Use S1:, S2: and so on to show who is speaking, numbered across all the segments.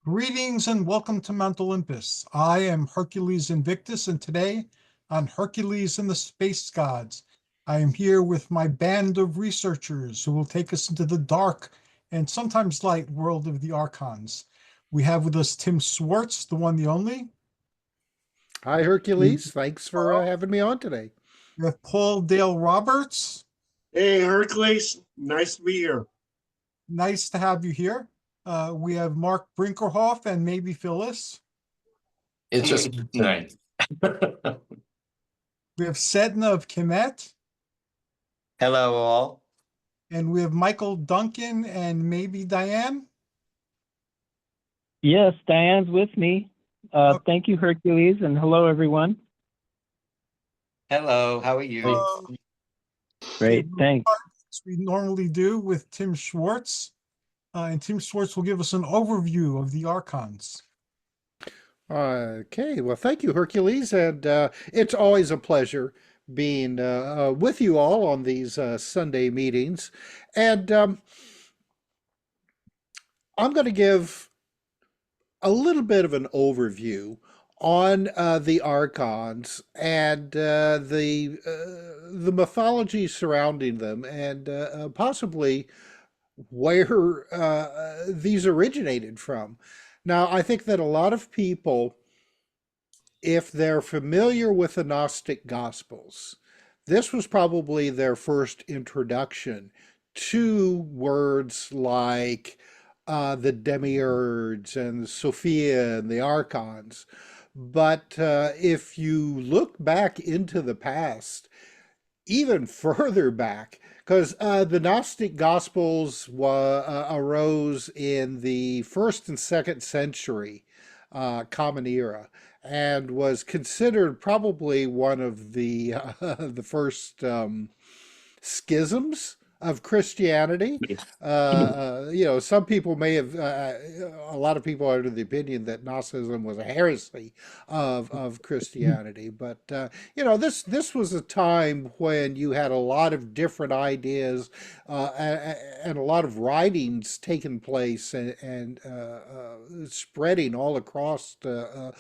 S1: Greetings and welcome to Mount Olympus. I am Hercules Invictus, and today on Hercules and the Space Gods, I am here with my band of researchers who will take us into the dark and sometimes light world of the Archons. We have with us Tim Swartz, the one, the only.
S2: Hi,
S1: We
S2: Hercules. Thanks for having me on today.
S1: have Paul Dale Roberts.
S3: Hey, Hercules. Nice to be here.
S1: Nice to have you here. We have Mark Brinkerhoff and maybe Phyllis.
S4: It's just nice.
S1: We have Sedna of Kemet.
S4: Hello, all.
S1: And we have Michael Duncan and maybe Diane.
S5: Yes, Diane's with me. Thank you, Hercules, and hello, everyone.
S4: Hello, how are you?
S5: Great, thanks.
S1: As we normally do with Tim Swartz. And Tim Swartz will give us an overview of the Archons.
S2: Okay, well, thank you, Hercules, and it's always a pleasure being with you all on these Sunday meetings. And I'm going to give a little bit of an overview on the Archons and the mythology surrounding them, and possibly where these originated from. Now, I think that a lot of people, if they're familiar with the Gnostic Gospels, this was probably their first introduction to words like the Demiurge and Sophia and the Archons. But if you look back into the past, even further back, because the Gnostic Gospels arose in the 1st and 2nd century Common Era, and was considered probably one of the the first schisms of Christianity. Some people may have, a lot of people are of the opinion that Gnosticism was a heresy of Christianity. But, this was a time when you had a lot of different ideas and a lot of writings taking place and spreading all across the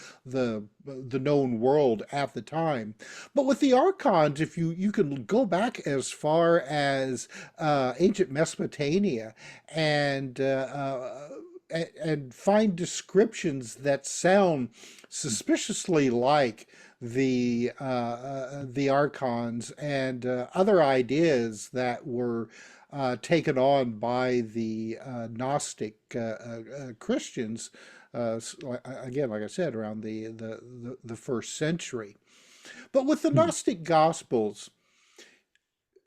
S2: known world at the time. But with the Archons, if you can go back as far as ancient Mesopotamia and find descriptions that sound suspiciously like the Archons and other ideas that were taken on by the Gnostic Christians. Again, like I said, around the 1st century. But with the Gnostic Gospels,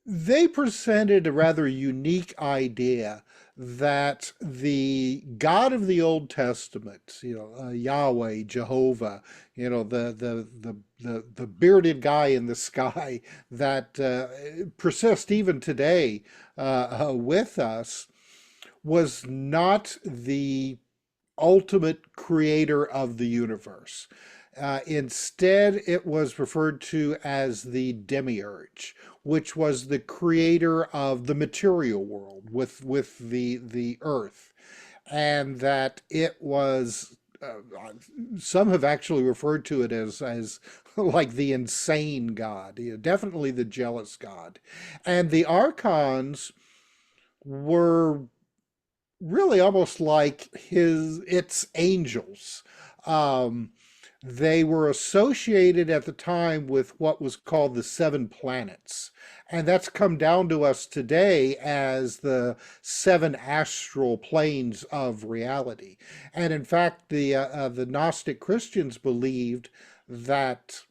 S2: they presented a rather unique idea that the God of the Old Testament, Yahweh, Jehovah, the bearded guy in the sky that persists even today with us, was not the ultimate creator of the universe. Instead, it was referred to as the Demiurge, which was the creator of the material world with the earth, and that it was. Some have actually referred to it as like the insane god, definitely the jealous god, and the Archons were really almost like its angels. They were associated at the time with what was called the 7 planets. And that's come down to us today as the 7 astral planes of reality. And in fact, the Gnostic Christians believed that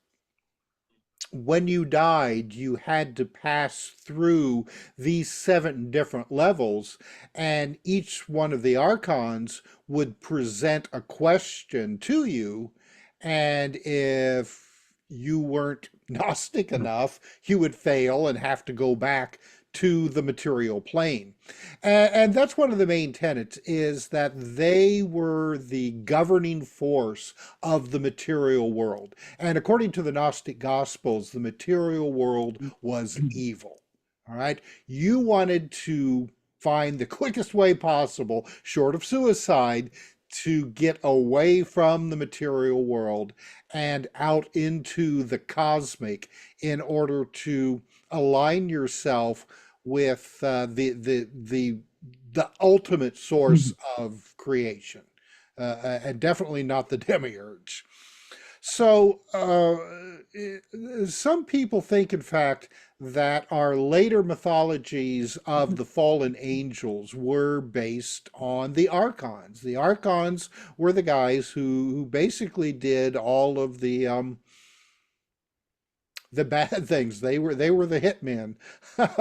S2: when you died, you had to pass through these 7 different levels, and each one of the Archons would present a question to you. And if you weren't Gnostic enough, you would fail and have to go back to the material plane. And that's one of the main tenets, is that they were the governing force of the material world. And according to the Gnostic Gospels, the material world was evil. All right. You wanted to find the quickest way possible, short of suicide, to get away from the material world and out into the cosmic in order to align yourself with the ultimate source of creation, and definitely not the demiurge. So some people think, in fact, that our later mythologies of the fallen angels were based on the Archons. The Archons were the guys who basically did all of the bad things. They were the hitmen,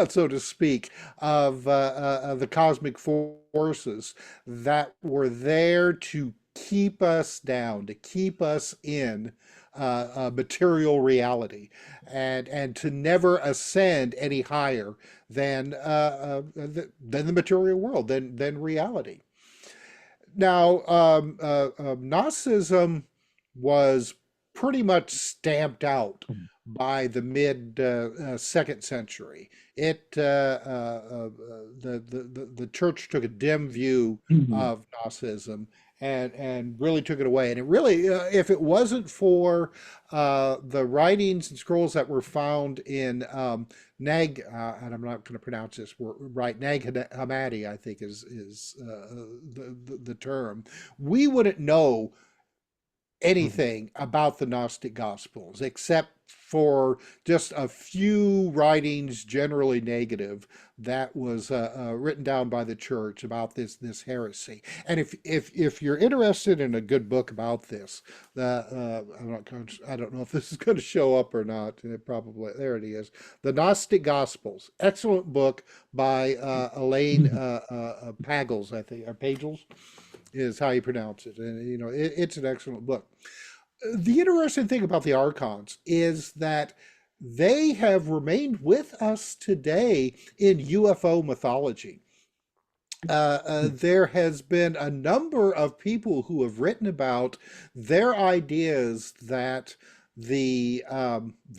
S2: so to speak, of the cosmic forces that were there to keep us down, to keep us in material reality, and to never ascend any higher than the material world, than reality. Now, Gnosticism was pretty much stamped out by the mid second century. The church took a dim view of Gnosticism and really took it away. And it really, if it wasn't for the writings and scrolls that were found in Nag, and I'm not going to pronounce this right, Nag Hammadi, I think is the term, we wouldn't know anything about the Gnostic Gospels except for just a few writings, generally negative, that was written down by the church about this heresy. And if you're interested in a good book about this, I don't know if this is going to show up or not. Probably there it is. The Gnostic Gospels, excellent book by Elaine Pagels, I think, or Pagels is how you pronounce it. And, you know, it's an excellent book. The interesting thing about the Archons is that they have remained with us today in UFO mythology. There has been a number of people who have written about their ideas that the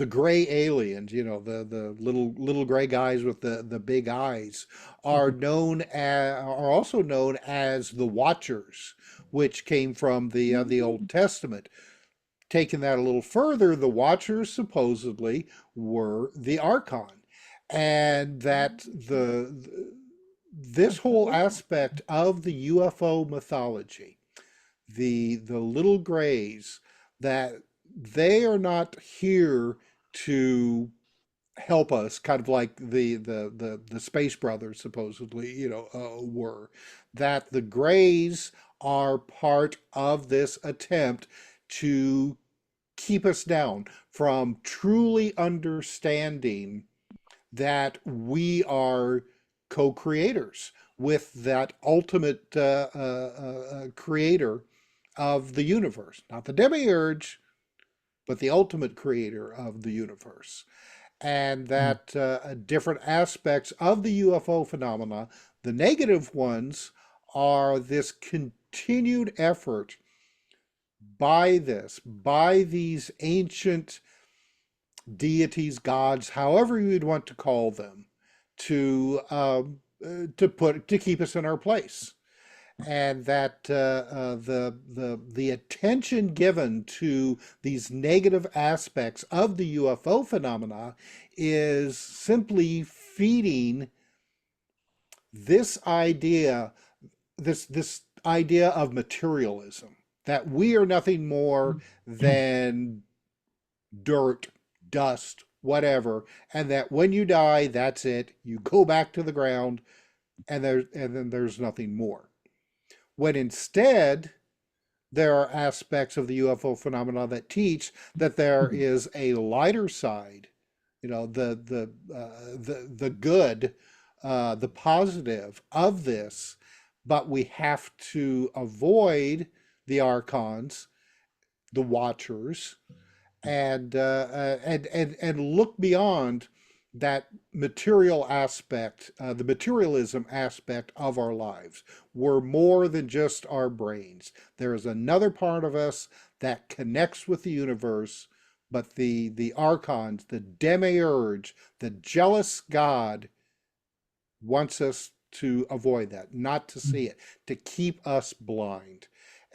S2: gray aliens, you know, the little gray guys with the big eyes, are also known as the Watchers, which came from the Old Testament. Taking that a little further, the Watchers supposedly were the Archon, and that this whole aspect of the UFO mythology, the little grays, that they are not here to help us, kind of like the Space Brothers supposedly, you know, were, that the grays are part of this attempt to keep us down from truly understanding that we are co-creators with that ultimate creator of the universe, not the demiurge, but the ultimate creator of the universe. And that different aspects of the UFO phenomena, the negative ones, are this continued effort by these ancient deities, gods, however you'd want to call them, to keep us in our place. And that the attention given to these negative aspects of the UFO phenomena is simply feeding this idea of materialism, that we are nothing more than dirt, dust, whatever, and that when you die, that's it. You go back to the ground, and then there's nothing more. When instead, there are aspects of the UFO phenomena that teach that there is a lighter side, you know, the good, the positive of this, but we have to avoid the Archons, the Watchers, and look beyond that material aspect, the materialism aspect of our lives. We're more than just our brains. There is another part of us that connects with the universe, but the Archons, the demiurge, the jealous God, wants us to avoid that, not to see it, to keep us blind.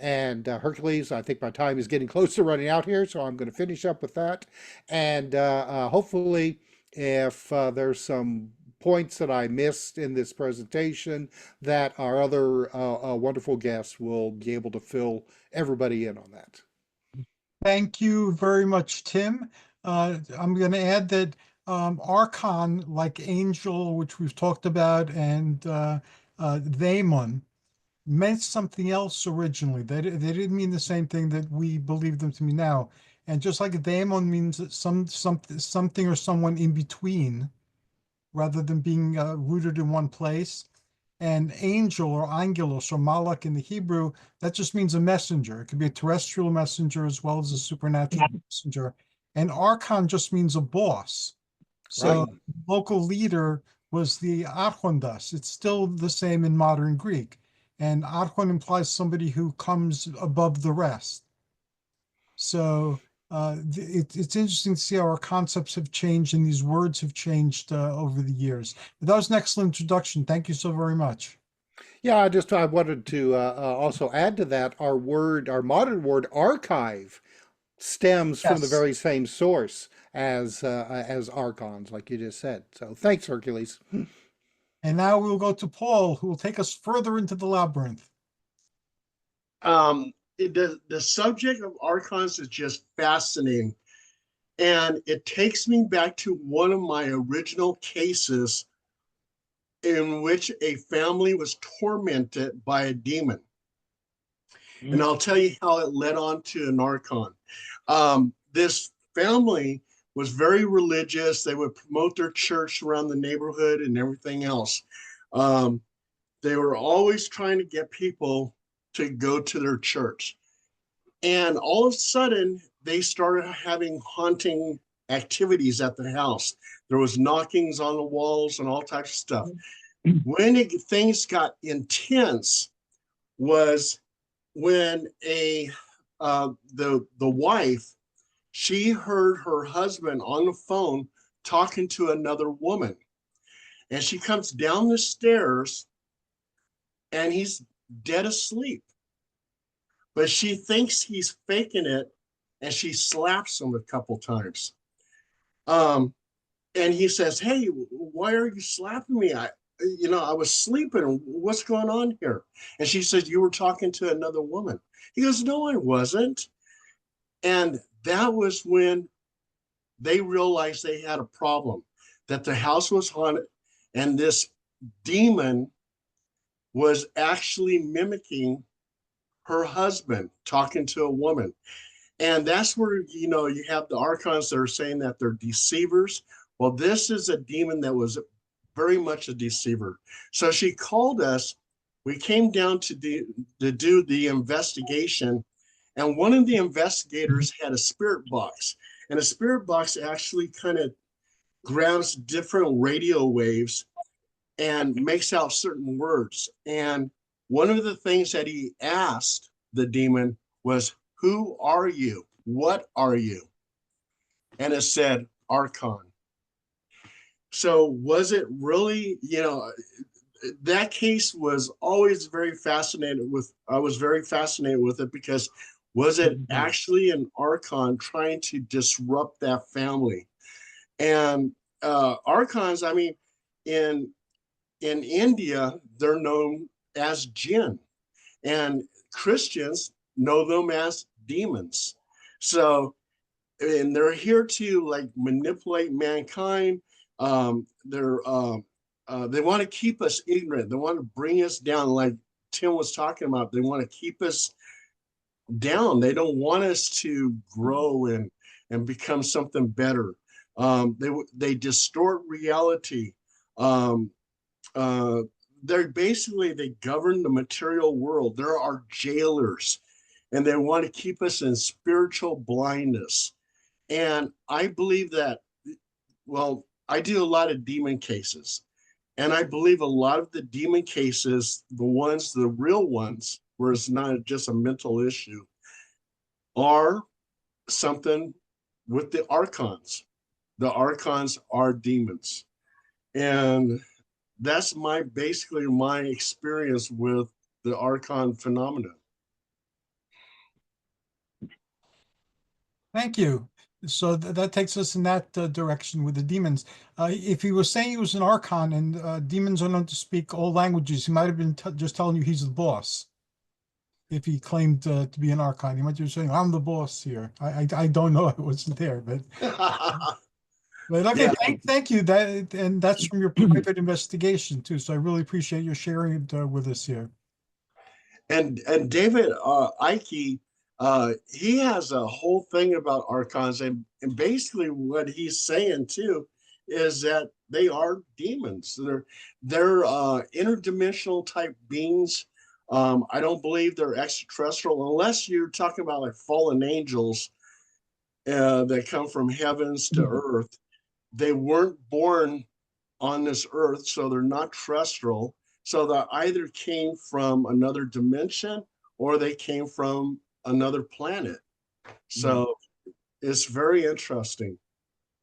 S2: And Hercules, I think my time is getting close to running out here, so I'm going to finish up with that. And hopefully, if there's some points that I missed in this presentation, that our other wonderful guests will be able to fill everybody in on that.
S1: Thank you very much, Tim. I'm going to add that Archon, like Angel, which we've talked about, and Daemon, meant something else originally. They didn't mean the same thing that we believe them to mean now. And just like Daemon means that something or someone in between, rather than being rooted in one place. And angel or angelos or malak in the Hebrew, that just means a messenger. It could be a terrestrial messenger as well as a supernatural messenger. And archon just means a boss. So
S2: Right.
S1: local leader was the archondas. It's still the same in modern Greek. And archon implies somebody who comes above the rest. So it's interesting to see how our concepts have changed and these words have changed over the years. But that was an excellent introduction. Thank you so very much.
S2: Yeah, I wanted to also add to that our modern word archive stems from the
S1: Yes.
S2: very same source as archons, like you just said. So thanks, Hercules.
S1: And now we'll go to Paul, who will take us further into the labyrinth.
S3: The subject of archons is just fascinating. And it takes me back to one of my original cases in which a family was tormented by a demon. And I'll tell you how it led on to an archon. This family was very religious. They would promote their church around the neighborhood and everything else. They were always trying to get people to go to their church. And all of a sudden, they started having haunting activities at the house. There was knockings on the walls and all types of stuff. When things got intense was when the wife, she heard her husband on the phone talking to another woman. And she comes down the stairs and he's dead asleep. But she thinks he's faking it, and she slaps him a couple times. And he says, "Hey, why are you slapping me? I was sleeping. What's going on here?" And she says, "You were talking to another woman." He goes, "No, I wasn't." And that was when they realized they had a problem, that the house was haunted, and this demon was actually mimicking her husband talking to a woman. And that's where, you have the archons that are saying that they're deceivers. Well, this is a demon that was very much a deceiver. So she called us. We came down to do the investigation. And one of the investigators had a spirit box. And a spirit box actually kind of grabs different radio waves and makes out certain words. And one of the things that he asked the demon was, "Who are you? What are you?" And it said, "Archon." So was it really, that case was always very fascinated with, I was very fascinated with it, because was it actually an Archon trying to disrupt that family? And Archons, I mean, in India, they're known as jinn, and Christians know them as demons. So, and they're here to like manipulate mankind. They want to keep us ignorant. They want to bring us down, like Tim was talking about. They want to keep us down. They don't want us to grow and become something better. They distort reality. They govern the material world. They're our jailers, and they want to keep us in spiritual blindness. And I believe that, well, I do a lot of demon cases, and I believe a lot of the demon cases, the real ones, where it's not just a mental issue, are something with the archons. The archons are demons. And that's basically my experience with the archon phenomenon.
S1: Thank you. So that takes us in that direction with the demons. If he was saying he was an Archon and demons are known to speak all languages, he might have been just telling you he's the boss. If he claimed to be an Archon, he might be saying, "I'm the boss here." I don't know. I wasn't there, but okay.
S3: Yeah.
S1: Thank you. And that's from your private investigation too. So I really appreciate you sharing it with us here.
S3: And David Icke, he has a whole thing about archons, and basically what he's saying too is that they are demons. They're interdimensional type beings. I don't believe they're extraterrestrial unless you're talking about like fallen angels that come from heavens to earth. They weren't born on this earth, so they're not terrestrial. So they either came from another dimension or they came from another planet. So it's very interesting.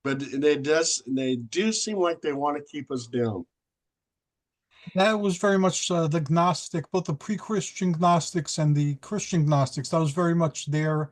S3: But they do seem like they want to keep us down.
S1: That was very much the Gnostic, both the pre-Christian Gnostics and the Christian Gnostics. That was very much their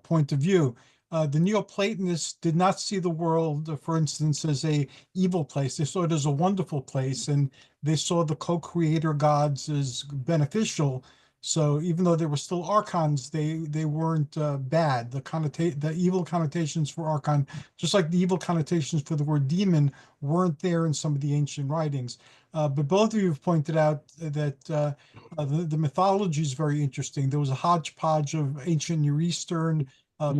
S1: point of view. The Neoplatonists did not see the world, for instance, as a evil place. They saw it as a wonderful place, and they saw the co-creator gods as beneficial. So even though they were still archons, they weren't bad. The evil connotations for archon, just like the evil connotations for the word demon, weren't there in some of the ancient writings. But both of you have pointed out that the mythology is very interesting. There was a hodgepodge of ancient Near Eastern,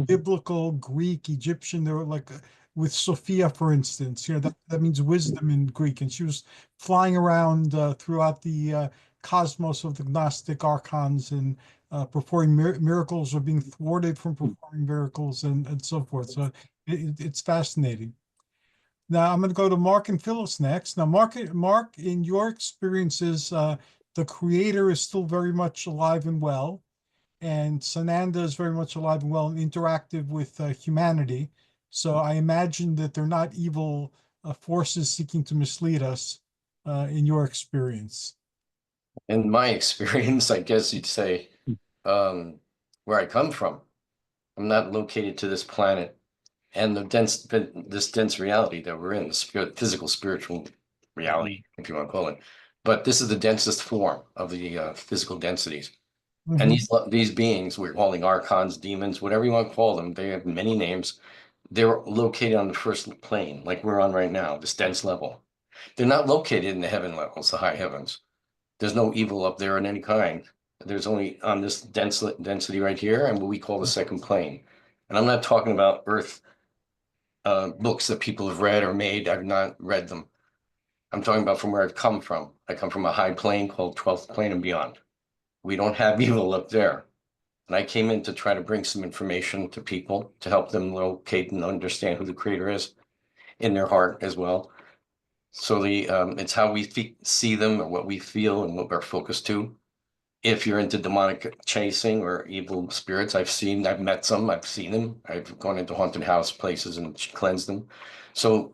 S1: biblical, Greek, Egyptian. There were like with Sophia, for instance, that means wisdom in Greek, and she was flying around throughout the cosmos of the Gnostic archons and performing miracles or being thwarted from performing miracles and so forth. So it's fascinating. Now I'm going to go to Mark and Phyllis next. Now, Mark, in your experiences, the creator is still very much alive and well, and Sananda is very much alive and well and interactive with humanity. So I imagine that they're not evil forces seeking to mislead us in your experience.
S6: In my experience, I guess you'd say, where I come from, I'm not located to this planet and this dense reality that we're in, the physical, spiritual reality, if you want to call it. But this is the densest form of the physical densities. And these beings, we're calling archons, demons, whatever you want to call them, they have many names. They're located on the first plane, like we're on right now, this dense level. They're not located in the heaven levels, the high heavens. There's no evil up there in any kind. There's only on this density right here, and what we call the second plane. And I'm not talking about Earth books that people have read or made. I've not read them. I'm talking about from where I've come from. I come from a high plane called 12th plane and beyond. We don't have evil up there. And I came in to try to bring some information to people to help them locate and understand who the creator is in their heart as well. So it's how we see them and what we feel and what we're focused to. If you're into demonic chasing or evil spirits, I've met some, I've seen them. I've gone into haunted house places and cleansed them. So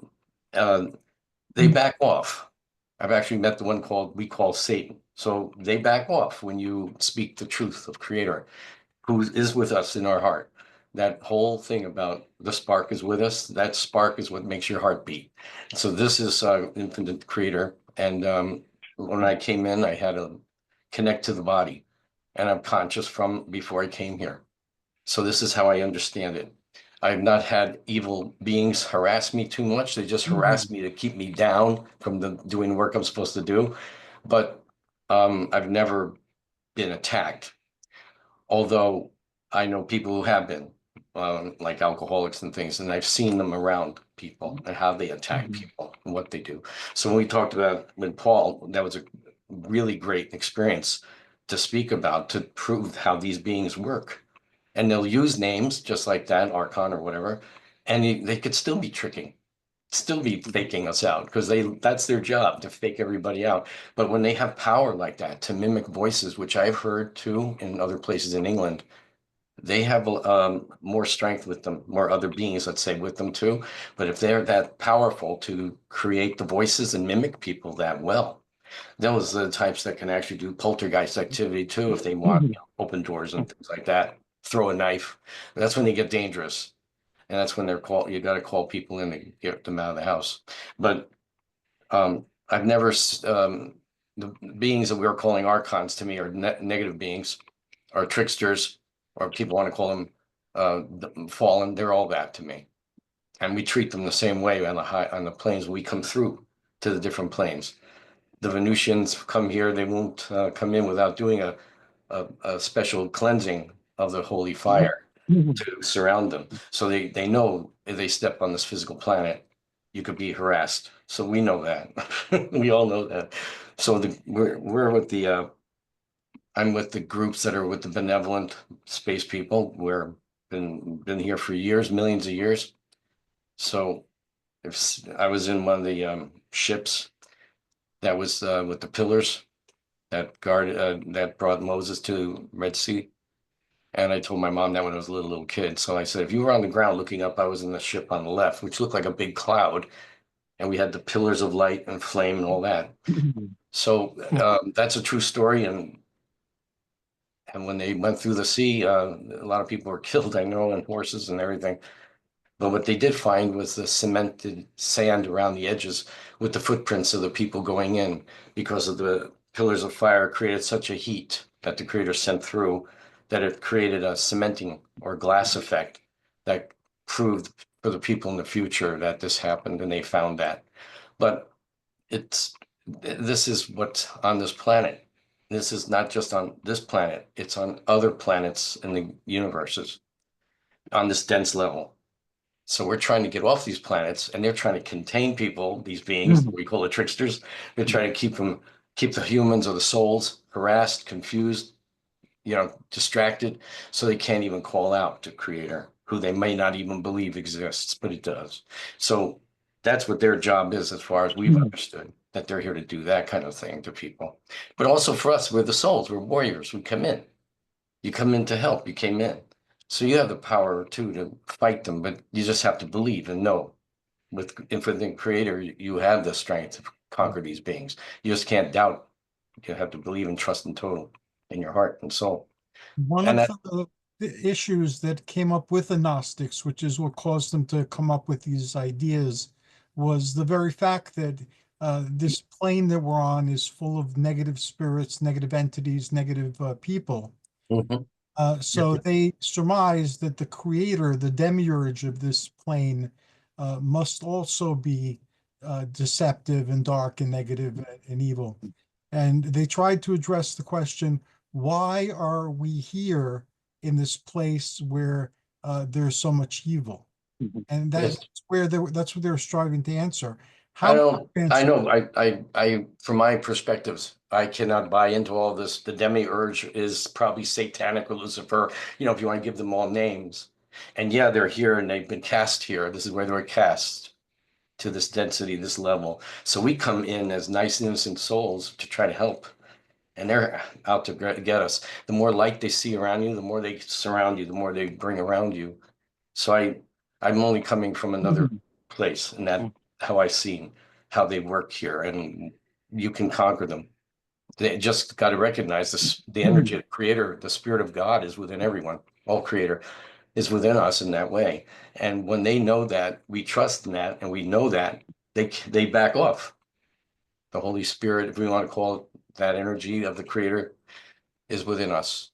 S6: they back off. I've actually met the one we call Satan. So they back off when you speak the truth of Creator, who is with us in our heart. That whole thing about the spark is with us, that spark is what makes your heart beat. So this is infinite Creator. And when I came in, I had to connect to the body, and I'm conscious from before I came here. So this is how I understand it. I've not had evil beings harass me too much. They just harass me to keep me down from doing the work I'm supposed to do. But I've never been attacked. Although I know people who have been, like alcoholics and things, and I've seen them around people and how they attack people and what they do. So when we talked about with Paul, that was a really great experience to speak about, to prove how these beings work. And they'll use names just like that, Archon or whatever, and they could still be tricking, still be faking us out, because that's their job, to fake everybody out. But when they have power like that to mimic voices, which I've heard too in other places in England, they have more strength with them, more other beings, let's say, with them too. But if they're that powerful to create the voices and mimic people that well, those are the types that can actually do poltergeist activity too, if they want open doors and things like that. throw a knife. That's when they get dangerous. And that's when they're called, you got to call people in to get them out of the house. But I've never, the beings that we're calling archons to me are negative beings, or tricksters, or people want to call them fallen. They're all that to me. And we treat them the same way on the planes we come through to the different planes. The Venusians come here, they won't come in without doing a special cleansing of the holy fire to surround them. So they know if they step on this physical planet, you could be harassed. So we know that. We all know that. So we're with the I'm with the groups that are with the benevolent space people. We're been here for years, millions of years. So if I was in one of the ships that was with the pillars that brought Moses to Red Sea. And I told my mom that when I was a little kid. So I said, if you were on the ground looking up, I was in the ship on the left, which looked like a big cloud. And we had the pillars of light and flame and all that. So that's a true story. And when they went through the sea, a lot of people were killed, I know, and horses and everything. But what they did find was the cemented sand around the edges with the footprints of the people going in, because of the pillars of fire created such a heat that the creator sent through that it created a cementing or glass effect that proved for the people in the future that this happened, and they found that. But this is what's on this planet. This is not just on this planet, it's on other planets in the universes on this dense level. So we're trying to get off these planets, and they're trying to contain people, these beings we call the tricksters. They're trying to keep the humans or the souls harassed, confused, distracted, so they can't even call out to Creator, who they may not even believe exists, but it does. So that's what their job is, as far as we've understood, that they're here to do that kind of thing to people. But also for us, we're the souls, we're warriors. We come in. You come in to help. You came in. So you have the power too to fight them, but you just have to believe and know. With Infinite Creator, you have the strength to conquer these beings. You just can't doubt. You have to believe and trust in total in your heart and soul.
S1: One
S6: And
S1: of the issues that came up with the Gnostics, which is what caused them to come up with these ideas, was the very fact that this plane that we're on is full of negative spirits, negative entities, negative people.
S6: Mhm.
S1: So they surmise that the creator, the demiurge of this plane, must also be deceptive and dark and negative and evil. And they tried to address the question, why are we here in this place where there's so much evil? And
S6: Yes.
S1: that's what they're striving to answer.
S6: I know,
S1: answer-
S6: from my perspectives, I cannot buy into all this. The demiurge is probably satanic or Lucifer, if you want to give them all names. And yeah, they're here and they've been cast here. This is where they were cast, to this density, this level. So we come in as nice, innocent souls to try to help. And they're out to get us. The more light they see around you, the more they surround you, the more they bring around you. So I'm only coming from another place, and that how I see how they work here, and you can conquer them. They just got to recognize this: the energy of the Creator, the Spirit of God is within everyone. All Creator is within us in that way. And when they know that, we trust in that, and we know that, they back off. The Holy Spirit, if we want to call it, that energy of the Creator is within us,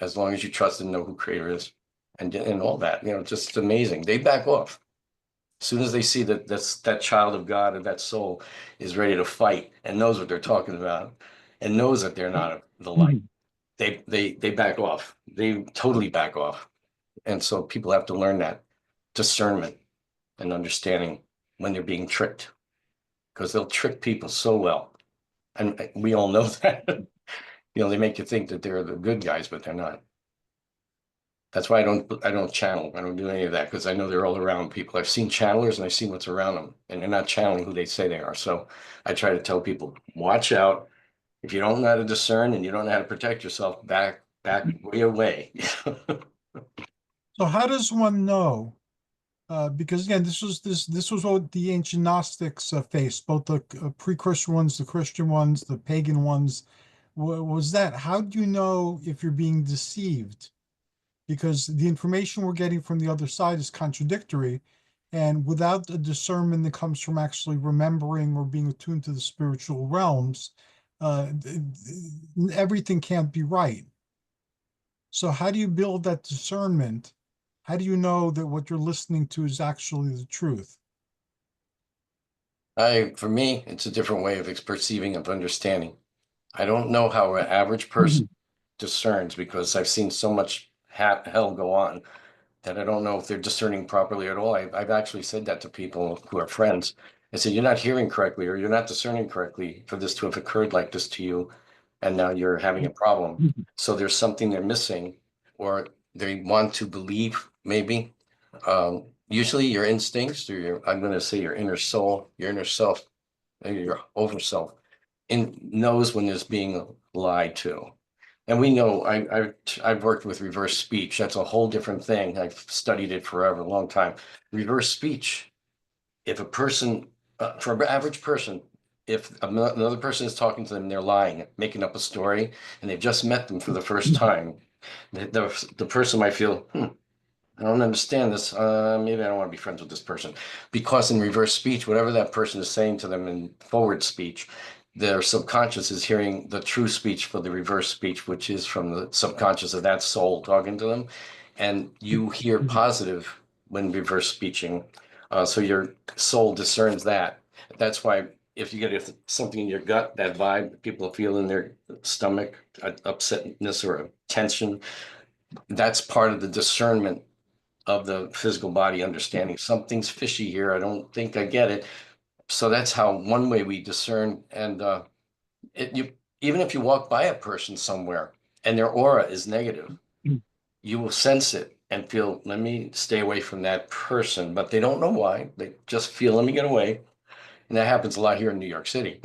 S6: as long as you trust and know who Creator is, and all that. Just amazing. They back off. As soon as they see that child of God or that soul is ready to fight and knows what they're talking about and knows that they're not the light, they back off. They totally back off. And so people have to learn that discernment and understanding when they're being tricked, because they'll trick people so well. And we all know that. They make you think that they're the good guys, but they're not. That's why I don't channel. I don't do any of that, because I know they're all around people. I've seen channelers and I've seen what's around them, and they're not channeling who they say they are. So I try to tell people, watch out. If you don't know how to discern and you don't know how to protect yourself, back way away.
S1: So how does one know? Because again, this was what the ancient Gnostics faced, both the pre-Christian ones, the Christian ones, the pagan ones. Was that, how do you know if you're being deceived? because the information we're getting from the other side is contradictory. And without the discernment that comes from actually remembering or being attuned to the spiritual realms, everything can't be right. So how do you build that discernment? How do you know that what you're listening to is actually the truth?
S6: For me, it's a different way of perceiving, of understanding. I don't know how an average person discerns, because I've seen so much hell go on that I don't know if they're discerning properly at all. I've actually said that to people who are friends. I said, you're not hearing correctly, or you're not discerning correctly for this to have occurred like this to you, and now you're having a problem. So there's something they're missing, or they want to believe, maybe. Usually your instincts, or I'm going to say your inner soul, your inner self, maybe your over self, knows when there's being lied to. And we know, I've worked with reverse speech. That's a whole different thing. I've studied it forever, a long time. Reverse speech, if a person, for an average person, if another person is talking to them, they're lying, making up a story, and they've just met them for the first time, the person might feel, I don't understand this. Maybe I don't want to be friends with this person. Because in reverse speech, whatever that person is saying to them in forward speech, their subconscious is hearing the true speech for the reverse speech, which is from the subconscious of that soul talking to them. And you hear positive when reverse speeching. So your soul discerns that. That's why if you get something in your gut, that vibe people feel in their stomach, upsetness or tension, that's part of the discernment of the physical body, understanding something's fishy here. I don't think I get it. So that's how one way we discern. And even if you walk by a person somewhere and their aura is negative, you will sense it and feel, let me stay away from that person. But they don't know why. They just feel, let me get away. And that happens a lot here in New York City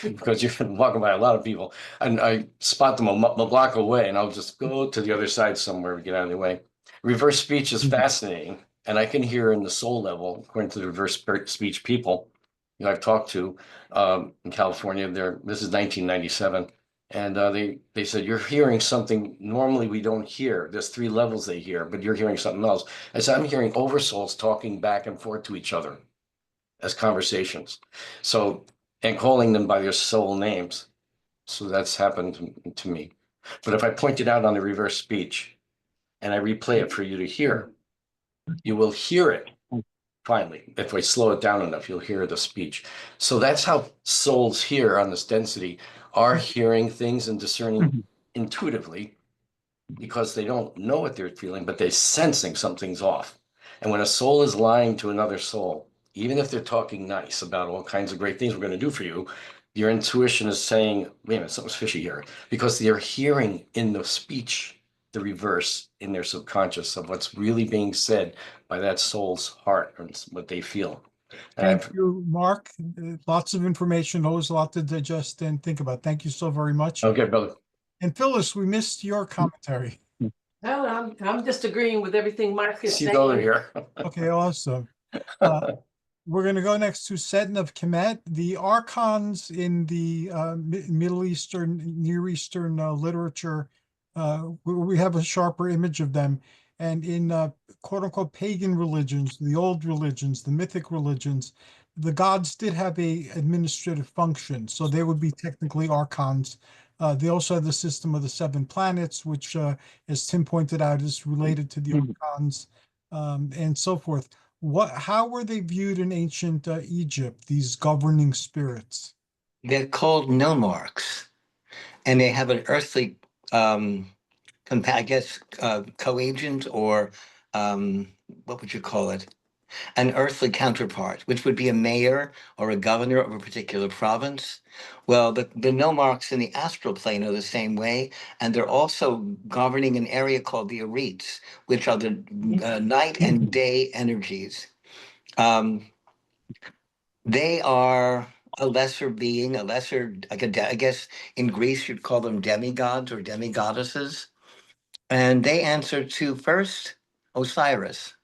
S6: because you're walking by a lot of people, and I spot them a block away, and I'll just go to the other side somewhere to get out of their way. Reverse speech is fascinating, and I can hear in the soul level, according to the reverse speech people I've talked to in California. This is 1997, and they said, you're hearing something normally we don't hear. There's 3 levels they hear, but you're hearing something else. I said, I'm hearing oversouls talking back and forth to each other as conversations. So, and calling them by their soul names. So that's happened to me. But if I point it out on the reverse speech and I replay it for you to hear, you will hear it finally. If I slow it down enough, you'll hear the speech. So that's how souls here on this density are hearing things and discerning intuitively, because they don't know what they're feeling, but they're sensing something's off. And when a soul is lying to another soul, even if they're talking nice about all kinds of great things we're going to do for you, your intuition is saying, wait a minute, something's fishy here, because they're hearing in the speech the reverse in their subconscious of what's really being said by that soul's heart and what they feel. And
S1: Thank you, Mark. Lots of information, always a lot to digest and think about. Thank you so very much.
S6: okay, brother.
S1: And Phyllis, we missed your commentary.
S7: No, I'm just agreeing with everything Mark is
S6: See
S7: saying.
S6: over here.
S1: Okay, awesome. We're going to go next to Seddon of Kemet. The Archons in the Middle Eastern, Near Eastern literature, we have a sharper image of them. And in quote unquote pagan religions, the old religions, the mythic religions, the gods did have a administrative function. So they would be technically Archons. They also have the system of the 7 planets, which, as Tim pointed out, is related to the Archons, and so forth. How were they viewed in ancient Egypt, these governing spirits?
S8: They're called nomarchs, and they have an earthly, I guess, co-agent, or what would you call it? An earthly counterpart, which would be a mayor or a governor of a particular province. Well, the nomarchs in the astral plane are the same way, and they're also governing an area called the Arites, which are the night and day energies. They are a lesser being, like I guess in Greece you'd call them demigods or demigoddesses, and they answer to first Osiris,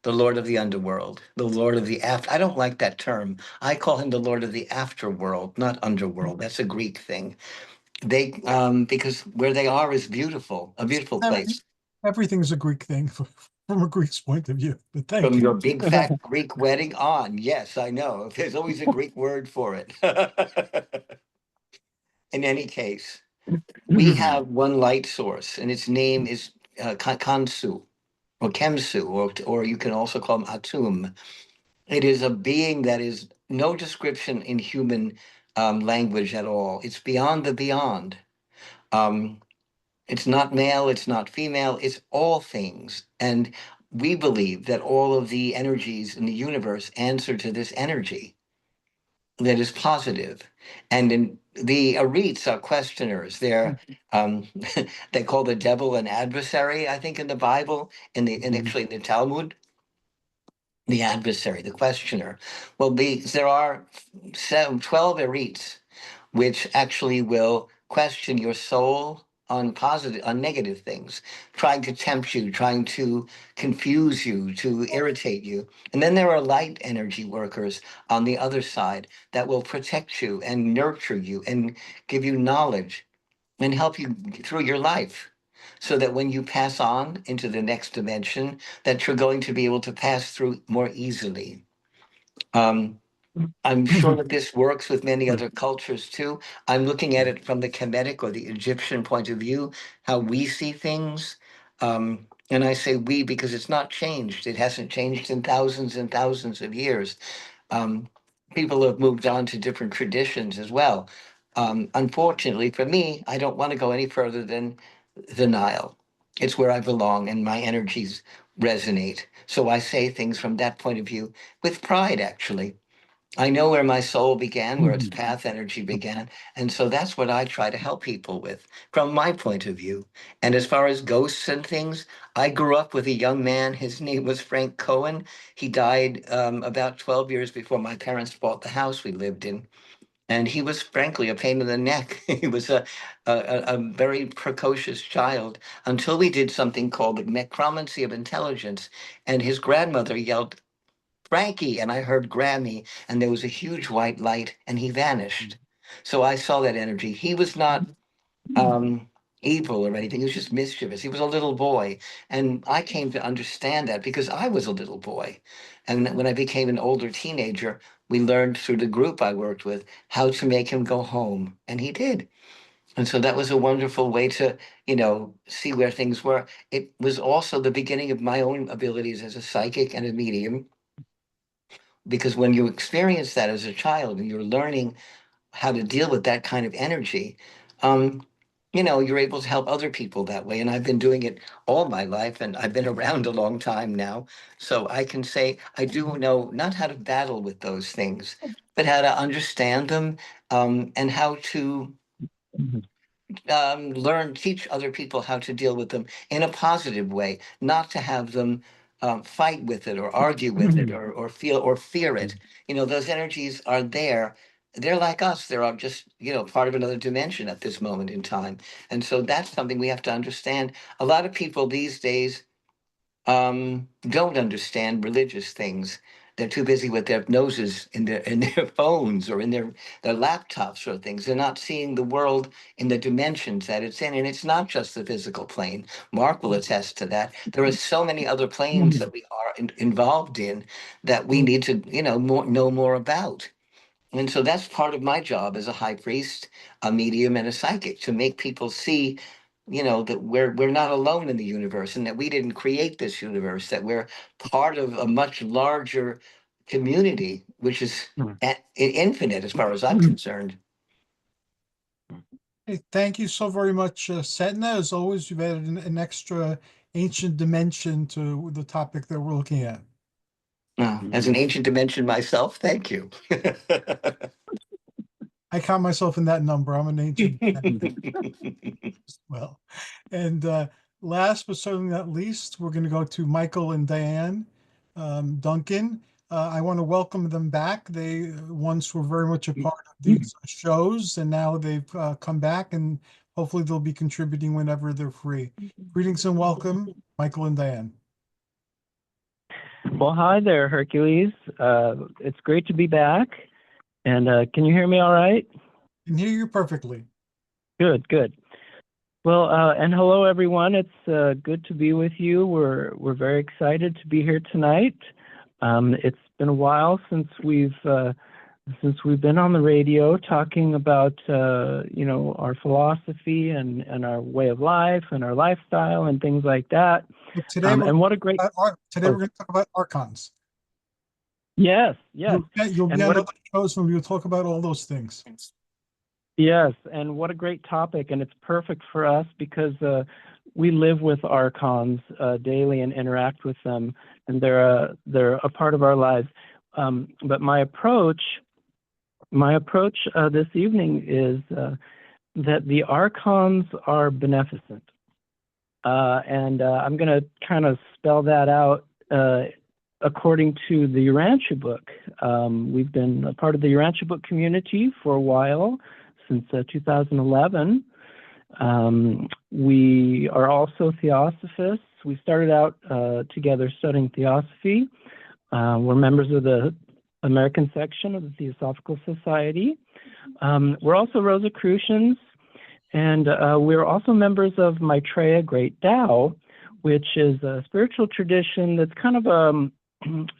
S8: the Lord of the underworld, the Lord of the after. I don't like that term. I call him the Lord of the afterworld, not underworld. That's a Greek thing. They, because where they are is beautiful, a beautiful place.
S1: Everything's a Greek thing from a Greek's point of view, but thank
S8: From
S1: you.
S8: your big fat Greek wedding on. Yes, I know. There's always a Greek word for it. In any case, we have one light source, and its name is Kansu or Kemsu, or you can also call him Atum. It is a being that is no description in human language at all. It's beyond the beyond. Um, it's not male, it's not female, it's all things. And we believe that all of the energies in the universe answer to this energy that is positive. And in the Arites are questioners. They're they call the devil an adversary, I think, in the Bible, actually in the Talmud, the adversary, the questioner. Well, there are 12 Arites which actually will question your soul on negative things, trying to tempt you, trying to confuse you, to irritate you. And then there are light energy workers on the other side that will protect you and nurture you and give you knowledge and help you through your life, so that when you pass on into the next dimension, that you're going to be able to pass through more easily. I'm sure that this works with many other cultures too. I'm looking at it from the Kemetic or the Egyptian point of view, how we see things. And I say we because it's not changed. It hasn't changed in thousands and thousands of years. Um, People have moved on to different traditions as well. Unfortunately for me, I don't want to go any further than the Nile. It's where I belong and my energies resonate. So I say things from that point of view with pride, actually. I know where my soul began, where its path energy began. And so that's what I try to help people with from my point of view. And as far as ghosts and things, I grew up with a young man. His name was Frank Cohen. He died about 12 years before my parents bought the house we lived in. And he was frankly a pain in the neck. He was a very precocious child until we did something called the necromancy of intelligence. And his grandmother yelled, Frankie, and I heard Grammy, and there was a huge white light, and he vanished. So I saw that energy. He was not evil or anything. He was just mischievous. He was a little boy, and I came to understand that because I was a little boy. And when I became an older teenager, we learned through the group I worked with how to make him go home, and he did. And so that was a wonderful way to, see where things were. It was also the beginning of my own abilities as a psychic and a medium, because when you experience that as a child and you're learning how to deal with that kind of energy, um, you're able to help other people that way. And I've been doing it all my life, and I've been around a long time now. So I can say I do know not how to battle with those things, but how to understand them, and how to teach other people how to deal with them in a positive way, not to have them fight with it or argue with it or feel or fear it. Those energies are there. They're like us. They're just, part of another dimension at this moment in time. And so that's something we have to understand. A lot of people these days don't understand religious things. They're too busy with their noses in their phones or in their laptops or things. They're not seeing the world in the dimensions that it's in. And it's not just the physical plane. Mark will attest to that. There are so many other planes that we are involved in that we need to, know more about. And so that's part of my job as a high priest, a medium, and a psychic, to make people see, that we're not alone in the universe and that we didn't create this universe, that we're part of a much larger community, which is infinite as far as I'm concerned.
S1: Hey, thank you so very much, Setna. As always, you've added an extra ancient dimension to the topic that we're looking at.
S8: As an ancient dimension myself, thank you.
S1: I count myself in that number. I'm an ancient as well. And last but certainly not least, we're going to go to Michael and Diane Duncan. I want to welcome them back. They once were very much a part of these shows, and now they've come back, and hopefully they'll be contributing whenever they're free. Greetings and welcome, Michael and Diane.
S5: Well, hi there, Hercules. It's great to be back. And can you hear me all right?
S1: I can hear you perfectly.
S5: Good, good. Well, and hello everyone. It's good to be with you. We're very excited to be here tonight. It's been a while since we've been on the radio talking about our philosophy and our way of life and our lifestyle and things like that.
S1: Well, today
S5: And what a great
S1: today we're going to talk about Archons.
S5: yes.
S1: You'll be
S5: And
S1: on
S5: what a-
S1: other shows when we'll talk about all those things.
S5: Yes, and what a great topic, and it's perfect for us because we live with Archons daily and interact with them, and they're a part of our lives. But my approach this evening is that the Archons are beneficent, and I'm going to kind of spell that out according to the Urantia book. We've been a part of the Urantia book community for a while, since 2011. We are also theosophists. We started out together studying theosophy. We're members of the American section of the Theosophical Society. We're also Rosicrucians, and we're also members of Maitreya Great Tao, which is a spiritual tradition that's kind of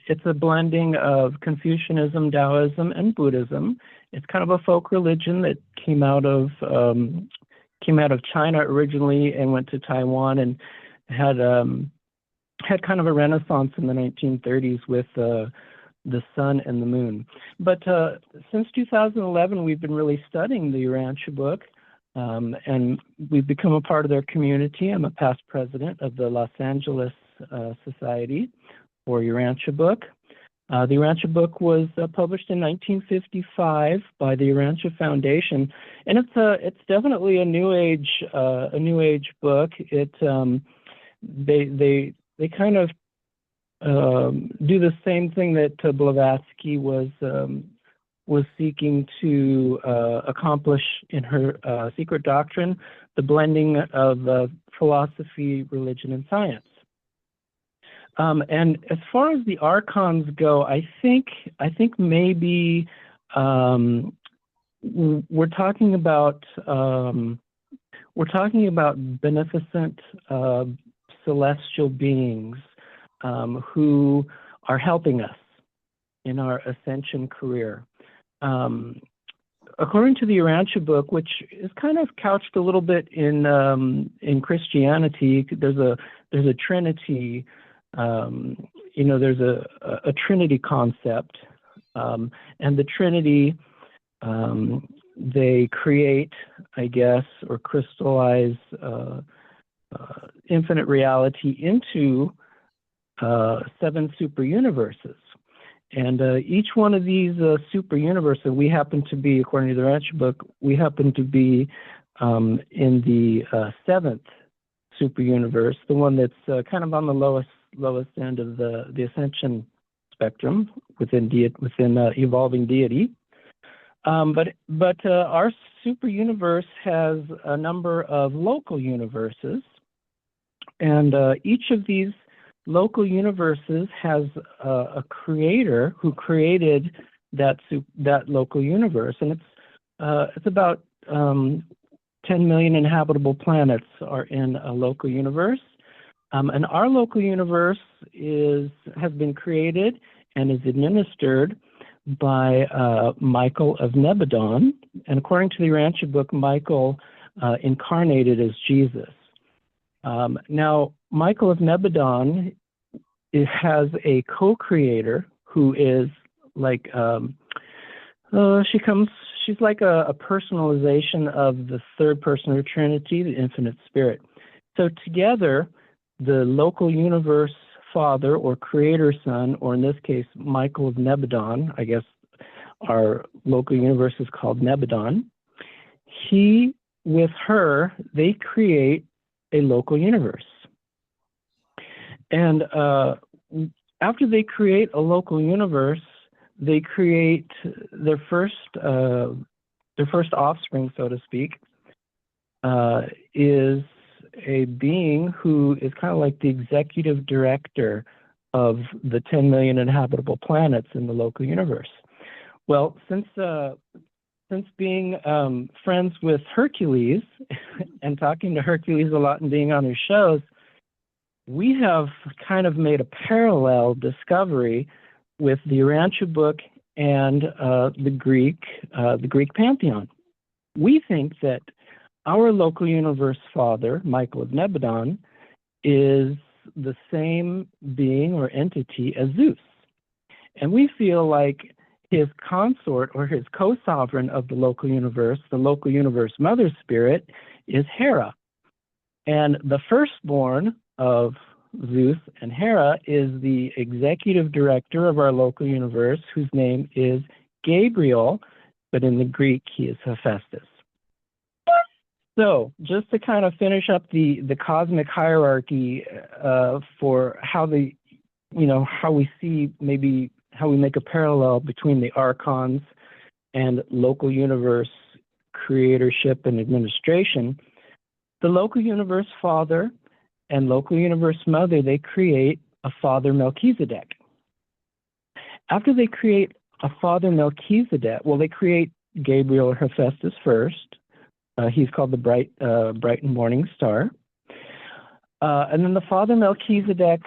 S5: it's a blending of Confucianism, Taoism, and Buddhism. It's kind of a folk religion that came out of China originally and went to Taiwan and had kind of a renaissance in the 1930s with the sun and the moon. But since 2011, we've been really studying the Urantia book, and we've become a part of their community. I'm a past president of the Los Angeles Society for Urantia book. The Urantia book was published in 1955 by the Urantia Foundation, and it's definitely a new age book. It they kind of do the same thing that Blavatsky was seeking to accomplish in her Secret Doctrine, the blending of philosophy, religion, and science. And as far as the Archons go, I think maybe we're talking about beneficent celestial beings who are helping us in our ascension career. According to the Urantia book, which is kind of couched a little bit in Christianity, there's a Trinity. There's a Trinity concept, and the Trinity, they create, I guess, or crystallize infinite reality into 7 super universes. And each one of these super universes, we happen to be, according to the Urantia book, we happen to be in the 7th super universe, the one that's kind of on the lowest end of the ascension spectrum within evolving deity. But our super universe has a number of local universes, and each of these local universes has a creator who created that local universe, and it's about 10 million inhabitable planets are in a local universe. And our local universe has been created and is administered by Michael of Nebadon. And according to the Urantia book, Michael incarnated as Jesus. Now, Michael of Nebadon has a co-creator who is like, she's like a personalization of the third person of the Trinity, the infinite spirit. So together, the local universe father or creator son, or in this case, Michael of Nebadon, I guess our local universe is called Nebadon, with her, they create a local universe. And after they create a local universe, they create their first offspring, so to speak, is a being who is kind of like the executive director of the 10 million inhabitable planets in the local universe. Well, since since being friends with Hercules and talking to Hercules a lot and being on his shows, we have kind of made a parallel discovery with the Urantia book and the Greek pantheon. We think that our local universe father, Michael of Nebadon, is the same being or entity as Zeus. And we feel like his consort or his co-sovereign of the local universe mother spirit, is Hera. And the firstborn of Zeus and Hera is the executive director of our local universe, whose name is Gabriel, but in the Greek he is Hephaestus. So just to kind of finish up the cosmic hierarchy for how how we see, maybe how we make a parallel between the Archons and local universe creatorship and administration, the local universe father and local universe mother, they create a father Melchizedek. After they create a father Melchizedek, well, they create Gabriel or Hephaestus first. He's called the bright and morning star. And then the father Melchizedek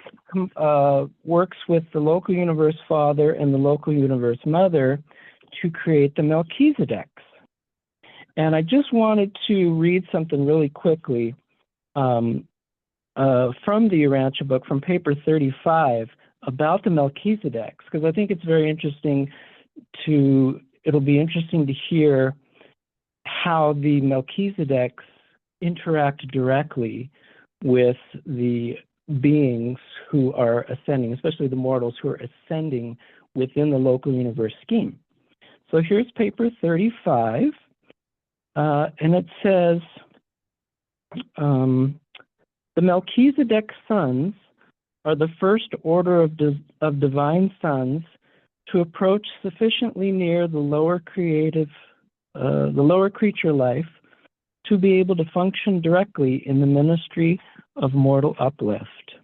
S5: works with the local universe father and the local universe mother to create the Melchizedeks. And I just wanted to read something really quickly from the Urantia book, from paper 35, about the Melchizedeks, because I think it's very interesting it'll be interesting to hear how the Melchizedeks interact directly with the beings who are ascending, especially the mortals who are ascending within the local universe scheme. So here's paper 35, and it says, the Melchizedek sons are the first order of divine sons to approach sufficiently near the lower creature life to be able to function directly in the ministry of mortal uplift.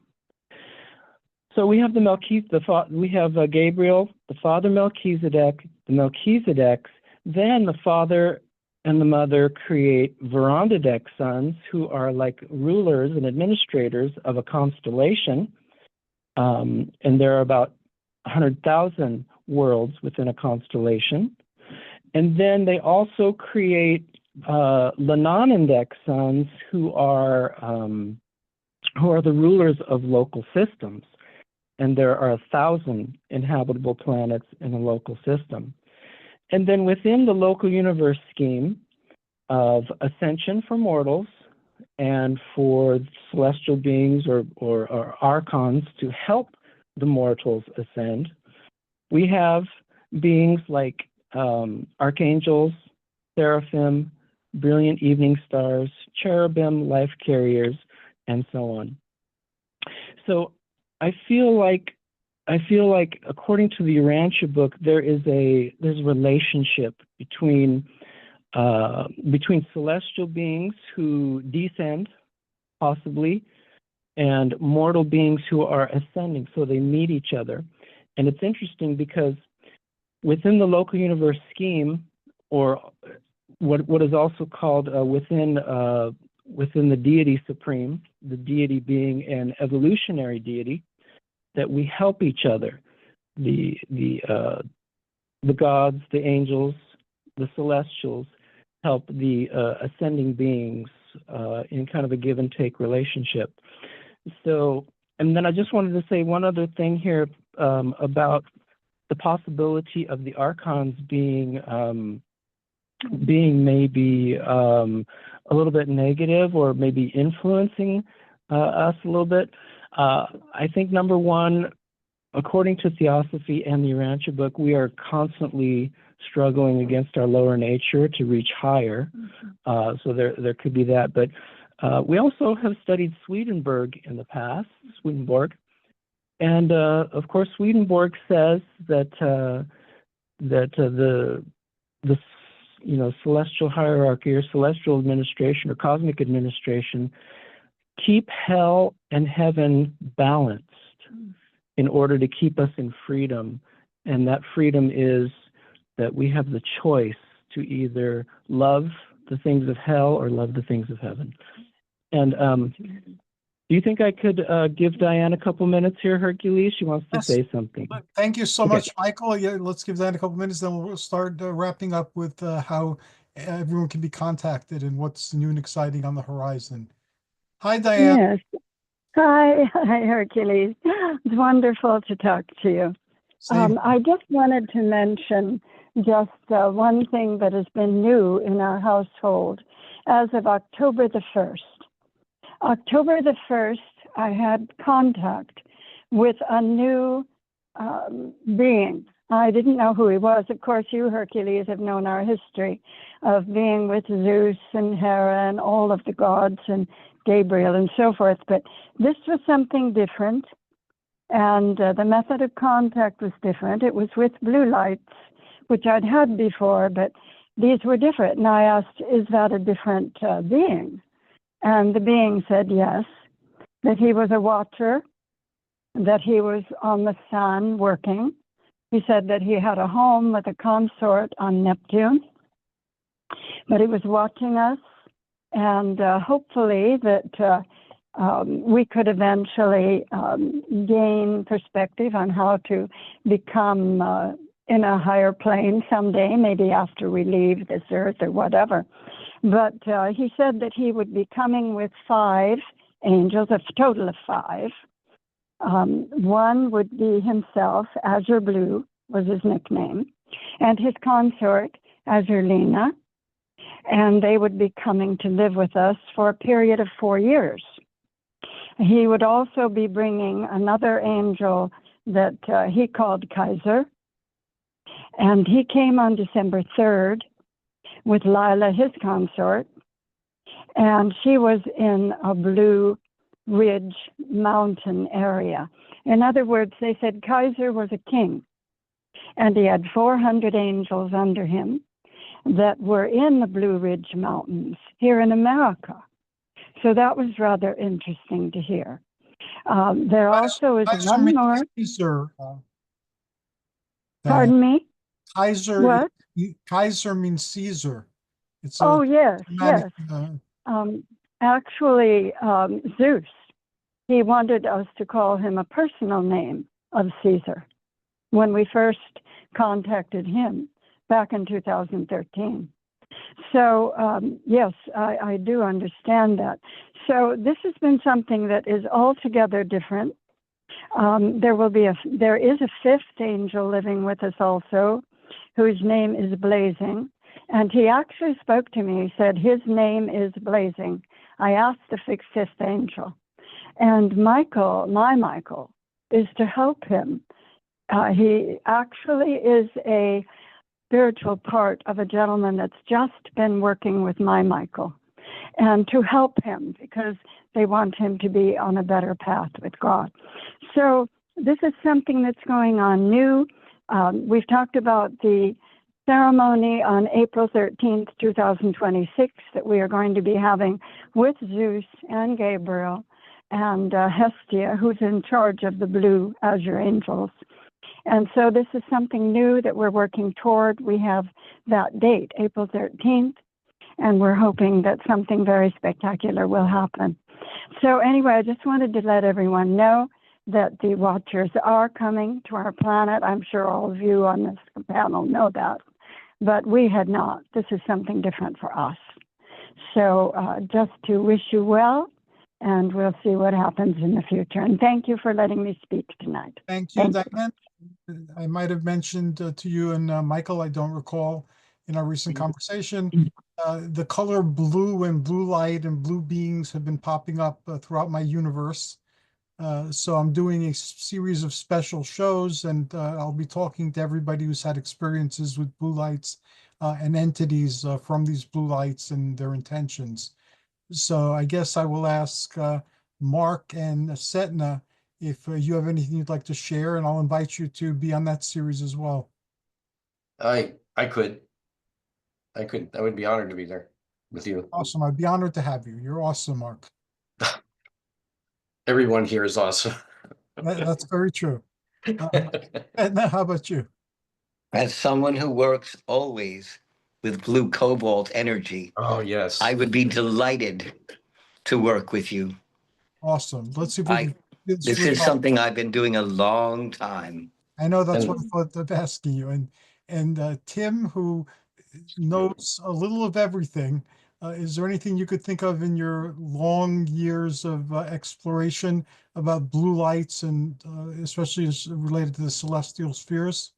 S5: So we have Gabriel, the father Melchizedek, the Melchizedeks. Then the father and the mother create Verondadek sons, who are like rulers and administrators of a constellation. And there are about 100,000 worlds within a constellation. And then they also create Lananandek sons, who are the rulers of local systems. And there are 1,000 inhabitable planets in a local system. And then within the local universe scheme of ascension for mortals and for celestial beings or archons to help the mortals ascend, we have beings like archangels, seraphim, brilliant evening stars, cherubim, life carriers, and so on. So I feel like according to the Urantia book, there's a relationship between celestial beings who descend, possibly, and mortal beings who are ascending. So they meet each other. And it's interesting because within the local universe scheme, or what is also called within the deity supreme, the deity being an evolutionary deity, that we help each other. The gods, the angels, the celestials help the ascending beings in kind of a give and take relationship. So, and then I just wanted to say one other thing here about the possibility of the archons being maybe a little bit negative or maybe influencing us a little bit. I think number one, according to Theosophy and the Urantia book, we are constantly struggling against our lower nature to reach higher. So there could be that. But we also have studied Swedenborg in the past, Swedenborg. And of course, Swedenborg says that the celestial hierarchy or celestial administration or cosmic administration keep hell and heaven balanced in order to keep us in freedom. And that freedom is that we have the choice to either love the things of hell or love the things of heaven. And do you think I could give Diane a couple minutes here, Hercules? She wants to
S1: Yes.
S5: say something.
S1: Thank you so
S5: Okay.
S1: much, Michael. Yeah, let's give that a couple minutes, then we'll start wrapping up with how everyone can be contacted and what's new and exciting on the horizon. Hi, Diane.
S9: Yes. Hi, Hercules. It's wonderful to talk to you.
S1: Same.
S9: I just wanted to mention just one thing that has been new in our household as of October the 1st. October the 1st, I had contact with a new being. I didn't know who he was. Of course, you, Hercules, have known our history of being with Zeus and Hera and all of the gods and Gabriel and so forth. But this was something different. And the method of contact was different. It was with blue lights, which I'd had before, but these were different. And I asked, is that a different being? And the being said yes, that he was a watcher, that he was on the sun working. He said that he had a home with a consort on Neptune, but he was watching us, and hopefully that we could eventually gain perspective on how to become in a higher plane someday, maybe after we leave this earth or whatever. But he said that he would be coming with 5 angels, a total of 5. One would be himself, Azure Blue was his nickname, and his consort, Azurelina, and they would be coming to live with us for a period of 4 years. He would also be bringing another angel that he called Kaiser, and he came on December 3rd with Lila, his consort, and she was in a Blue Ridge mountain area. In other words, they said Kaiser was a king, and he had 400 angels under him that were in the Blue Ridge Mountains here in America. So that was rather interesting to hear. There also is
S1: Kaiser
S9: one
S1: means
S9: more.
S1: Caesar.
S9: Pardon me?
S1: Kaiser.
S9: What?
S1: Kaiser means Caesar. It's
S9: Oh, yes,
S1: Germanic,
S9: yes. Actually, Zeus, he wanted us to call him a personal name of Caesar when we first contacted him back in 2013. So, yes, I do understand that. So this has been something that is altogether different. There is a 5th angel living with us also, whose name is Blazing. And he actually spoke to me. He said, his name is Blazing. I asked the 5th angel. And Michael, my Michael, is to help him. He actually is a spiritual part of a gentleman that's just been working with my Michael, and to help him because they want him to be on a better path with God. So this is something that's going on new. We've talked about the ceremony on April 13th, 2026 that we are going to be having with Zeus and Gabriel and Hestia, who's in charge of the Blue Azure Angels. And so this is something new that we're working toward. We have that date, April 13th, and we're hoping that something very spectacular will happen. So anyway, I just wanted to let everyone know that the Watchers are coming to our planet. I'm sure all of you on this panel know that, but we had not. This is something different for us. So just to wish you well, and we'll see what happens in the future. And thank you for letting me speak tonight.
S1: Thank you,
S9: Thank
S1: Diane. I might have mentioned to you and Michael, I don't recall in our recent conversation, the color blue and blue light and blue beings have been popping up throughout my universe. So I'm doing a series of special shows, and I'll be talking to everybody who's had experiences with blue lights and entities from these blue lights and their intentions. So I guess I will ask Mark and Setna if you have anything you'd like to share, and I'll invite you to be on that series as well.
S6: I could. I would be honored to be there with you.
S1: Awesome. I'd be honored to have you. You're awesome, Mark.
S6: Everyone here is awesome.
S1: That's very true. Setna, how about you?
S8: As someone who works always with blue cobalt energy,
S6: Oh, yes.
S8: I would be delighted to work with you.
S1: Awesome. Let's see if we
S8: I,
S1: can. get
S8: this
S1: with
S8: is something I've been doing a long time.
S1: I know that's what I
S6: And
S1: thought of asking you. And Tim, who knows a little of everything, is there anything you could think of in your long years of exploration about blue lights and especially as related to the celestial spheres?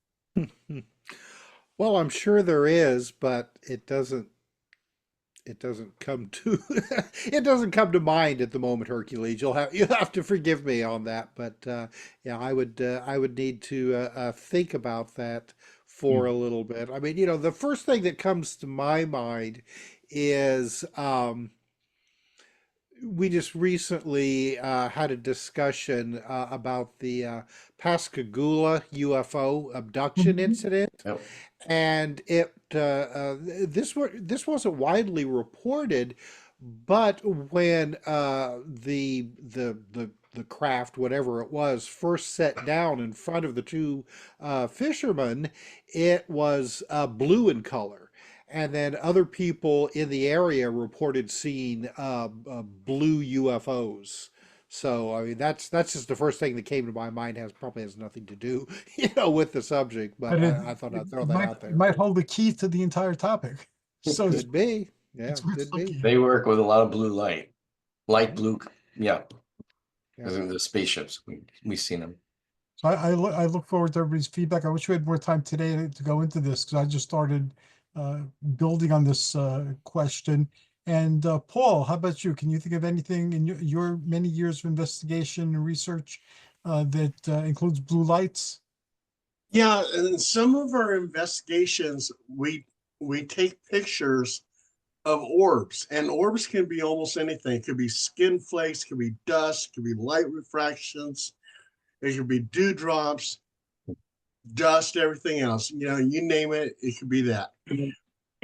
S2: Well, I'm sure there is, but it doesn't come to it doesn't come to mind at the moment, Hercules. You'll have to forgive me on that, but yeah, I would need to think about that for a little bit. I mean, the first thing that comes to my mind is we just recently had a discussion about the Pascagoula UFO abduction
S1: Mhm.
S2: incident,
S6: yep.
S2: and this wasn't widely reported, but when the craft, whatever it was, first set down in front of the two fishermen, it was blue in color. And then other people in the area reported seeing blue UFOs. So I mean that's just the first thing that came to my mind. Probably has nothing to do, with the subject, but
S1: But
S2: I thought I'd throw that out
S1: it
S2: there.
S1: might hold the key to the entire topic. So
S2: Could be,
S1: it's
S2: yeah,
S1: worth
S2: could be.
S1: looking
S6: They
S1: at.
S6: work with a lot of blue light, light
S2: Mhm.
S6: blue. Yeah,
S2: Yeah.
S6: because of the spaceships. We've seen them.
S1: So I look forward to everybody's feedback. I wish we had more time today to go into this because I just started building on this question. And Paul, how about you? Can you think of anything in your many years of investigation and research that includes blue lights?
S3: Yeah, and some of our investigations, we take pictures of orbs, and orbs can be almost anything. It could be skin flakes, could be dust, could be light refractions, it could be dewdrops, dust, everything else. You name it, it could be that.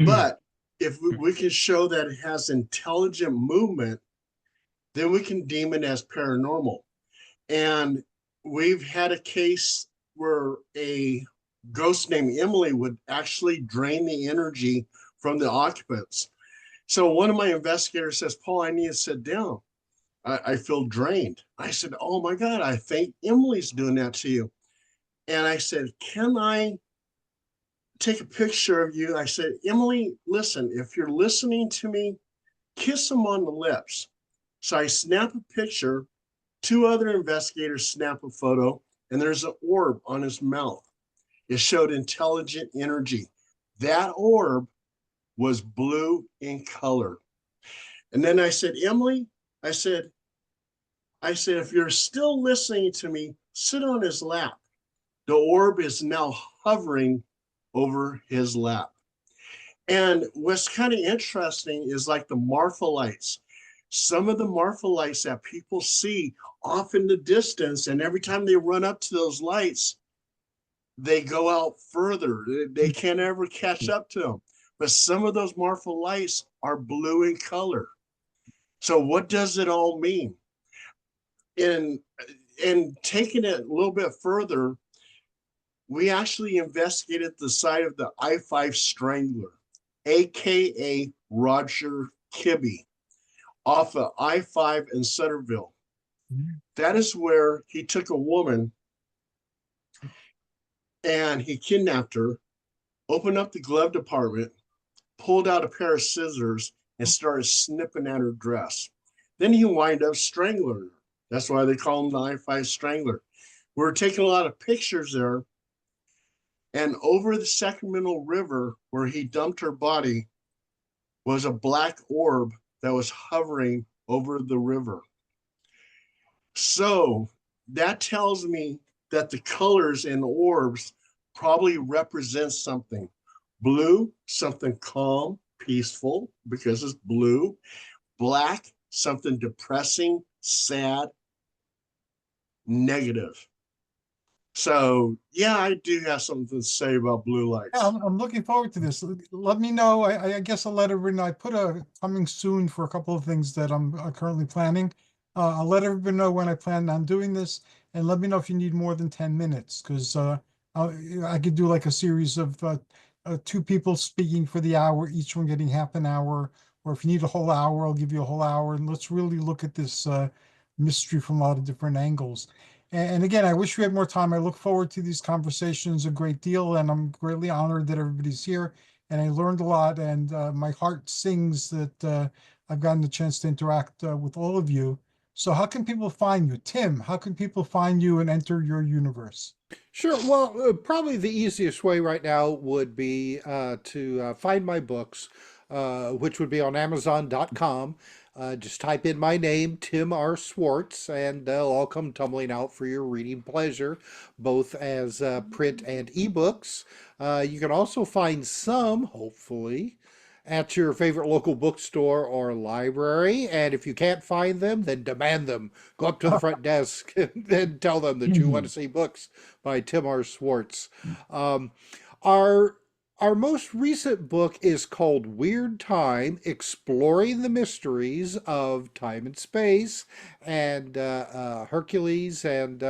S3: But if we can show that it has intelligent movement, then we can deem it as paranormal. And we've had a case where a ghost named Emily would actually drain the energy from the occupants. So one of my investigators says, Paul, I need to sit down. I feel drained. I said, oh my God, I think Emily's doing that to you. And I said, can I take a picture of you? I said, Emily, listen, if you're listening to me, kiss him on the lips. So I snap a picture. Two other investigators snap a photo, and there's an orb on his mouth. It showed intelligent energy. That orb was blue in color. And then I said, Emily, I said, if you're still listening to me, sit on his lap. The orb is now hovering over his lap. And what's kind of interesting is like the Marphalites. Some of the Marphalites that people see off in the distance, and every time they run up to those lights, they go out further. They can't ever catch up to them. But some of those Marphalites are blue in color. So what does it all mean? And taking it a little bit further, we actually investigated the site of the I-5 Strangler, aka Roger Kibbe, off of I-5 in Sutterville. That is where he took a woman and he kidnapped her, opened up the glove compartment, pulled out a pair of scissors, and started snipping at her dress. Then he wound up strangling her. That's why they call him the I-5 Strangler. We were taking a lot of pictures there. And over the Sacramento River, where he dumped her body, was a black orb that was hovering over the river. So that tells me that the colors in orbs probably represent something. Blue, something calm, peaceful, because it's blue. Black, something depressing, sad, negative. So yeah, I do have something to say about blue lights.
S1: Yeah, I'm looking forward to this. Let me know. I guess a letter written. I put a coming soon for a couple of things that I'm currently planning. I'll let everybody know when I plan on doing this, and let me know if you need more than 10 minutes, because I could do like a series of two people speaking for the hour, each one getting half an hour, or if you need a whole hour, I'll give you a whole hour, and let's really look at this mystery from a lot of different angles. And again, I wish we had more time. I look forward to these conversations a great deal, and I'm greatly honored that everybody's here. And I learned a lot, and my heart sings that I've gotten the chance to interact with all of you. So how can people find you? Tim, how can people find you and enter your universe?
S2: Sure. Well, probably the easiest way right now would be to find my books, which would be on Amazon.com. Just type in my name, Tim R. Swartz, and they'll all come tumbling out for your reading pleasure, both as print and ebooks. You can also find some, hopefully, at your favorite local bookstore or library. And if you can't find them, then demand them. Go up to the front desk and then tell them that you want to see books by Tim R. Swartz. Our most recent book is called Weird Time, Exploring the Mysteries of Time and Space. And Hercules and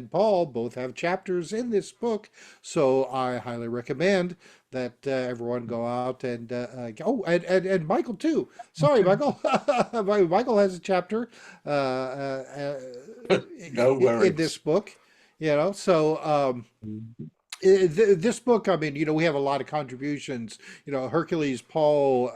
S2: Paul both have chapters in this book. So I highly recommend that everyone go out and and Michael too. Sorry, Michael. Michael has a chapter
S6: No worries.
S2: in this book. So this book, I mean, we have a lot of contributions. Hercules, Paul,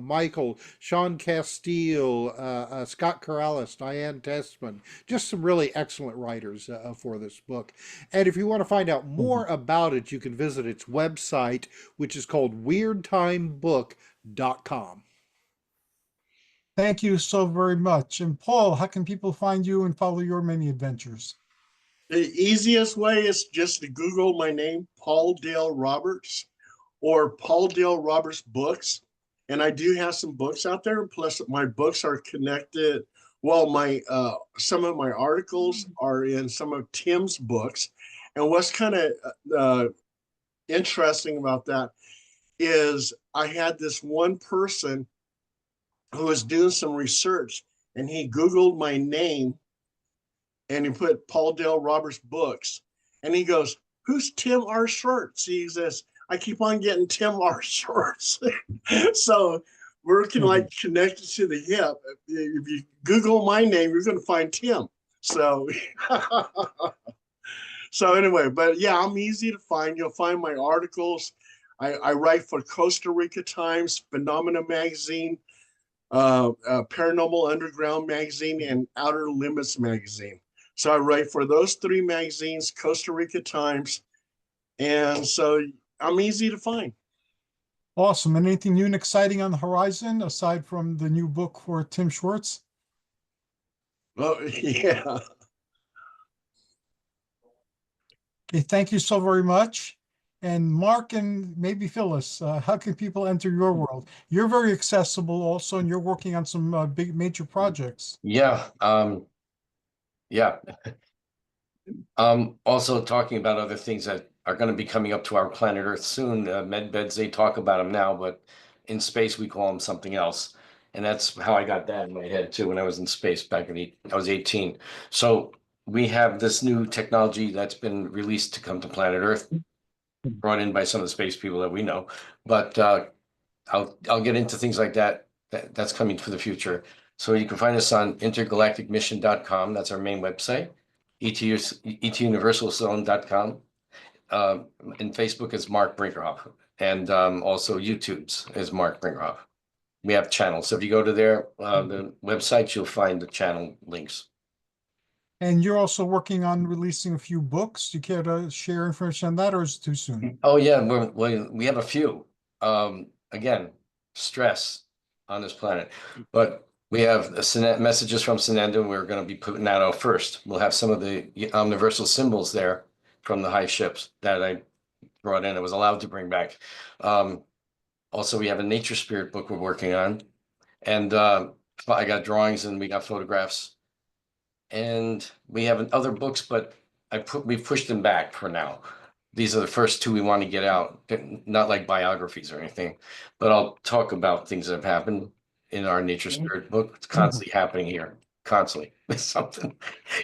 S2: Michael, Sean Castile, Scott Corrales, Diane Testman, just some really excellent writers for this book. And if you want to find out more about it, you can visit its website, which is called weirdtimebook.com.
S1: Thank you so very much. And Paul, how can people find you and follow your many adventures?
S3: The easiest way is just to Google my name, Paul Dale Roberts, or Paul Dale Roberts Books. And I do have some books out there. Plus, my books are connected. Well, some of my articles are in some of Tim's books. And what's kind of interesting about that is I had this one person who was doing some research, and he Googled my name, and he put Paul Dale Roberts Books, and he goes, "Who's Tim R. Swartz?" He says, "I keep on getting Tim R. Swartz." So we're connected to the hip. If you Google my name, you're going to find Tim. So, so anyway, but yeah, I'm easy to find. You'll find my articles. I write for Costa Rica Times, Phenomena Magazine, Paranormal Underground Magazine, and Outer Limits Magazine. So I write for those three magazines, Costa Rica Times, and so I'm easy to find.
S1: Awesome. And anything new and exciting on the horizon aside from the new book for Tim Swartz?
S3: Oh, yeah.
S1: Okay, thank you so very much. And Mark and maybe Phyllis, how can people enter your world? You're very accessible also, and you're working on some big major projects.
S6: Yeah. Yeah. Also talking about other things that are going to be coming up to our planet Earth soon. Med beds, they talk about them now, but in space we call them something else. And that's how I got that in my head too when I was in space back in I was 18. So we have this new technology that's been released to come to planet Earth, brought in by some of the space people that we know. But I'll get into things like that. That's coming for the future. So you can find us on intergalacticmission.com. That's our main website. etuniversalzone.com. And Facebook is Mark Brinkerhoff. And also YouTube's is Mark Brinkerhoff. We have channels. So if you go to the website, you'll find the channel links.
S1: And you're also working on releasing a few books. Do you care to share information on that, or is it too soon?
S6: Oh yeah, we have a few. Again, stress on this planet, but we have messages from Sananda we're going to be putting out first. We'll have some of the universal symbols there from the high ships that I brought in. I was allowed to bring back. Also, we have a nature spirit book we're working on, and I got drawings and we got photographs, and we have other books, but we've pushed them back for now. These are the first two we want to get out. They're not like biographies or anything, but I'll talk about things that have happened in our nature spirit book. It's constantly happening here, constantly. It's something.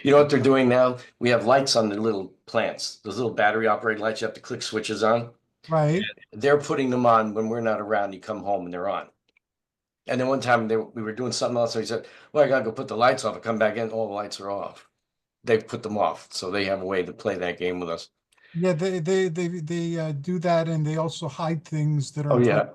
S6: You know what they're doing now? We have lights on the little plants, those little battery operated lights you have to click switches on.
S1: Right.
S6: They're putting them on when we're not around. You come home and they're on. And then one time we were doing something else. So he said, well, I gotta go put the lights off. I come back in, all the lights are off. They've put them off. So they have a way to play that game with us.
S1: Yeah, they do that, and they also hide things that are
S6: Oh, yeah.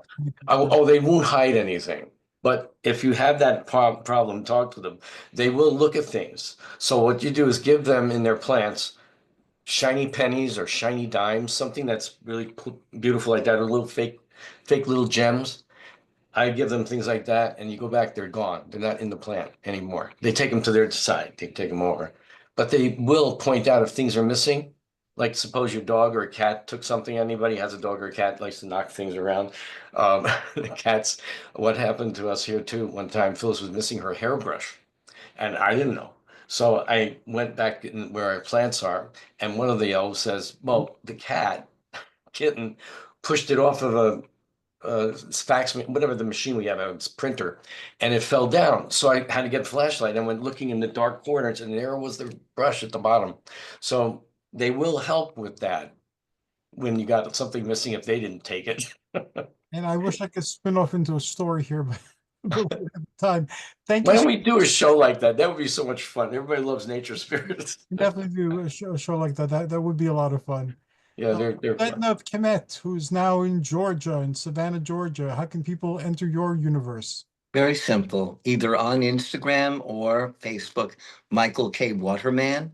S6: Oh, they won't hide anything. But if you have that problem, talk to them. They will look at things. So what you do is give them in their plants shiny pennies or shiny dimes, something that's really beautiful like that, or little fake little gems. I give them things like that, and you go back, they're gone. They're not in the plant anymore. They take them to their side. They take them over. But they will point out if things are missing. Like suppose your dog or a cat took something. Anybody has a dog or a cat likes to knock things around. The cats, what happened to us here too, one time Phyllis was missing her hairbrush, and I didn't know. So I went back in where our plants are, and one of the elves says, well, the kitten pushed it off of a fax, whatever the machine we have, a printer, and it fell down. So I had to get a flashlight and went looking in the dark corners, and there was the brush at the bottom. So they will help with that when you got something missing if they didn't take it.
S1: And I wish I could spin off into a story here, but we don't have time. Thank
S6: Why
S1: you.
S6: don't we do a show like that? That would be so much fun. Everybody loves nature spirits.
S1: Definitely do a show like that. That would be a lot of fun.
S6: Yeah, they're
S1: Letting up Kemet, who's now in Georgia, in Savannah, Georgia. How can people enter your universe?
S8: Very simple, either on Instagram or Facebook, Michael K. Waterman,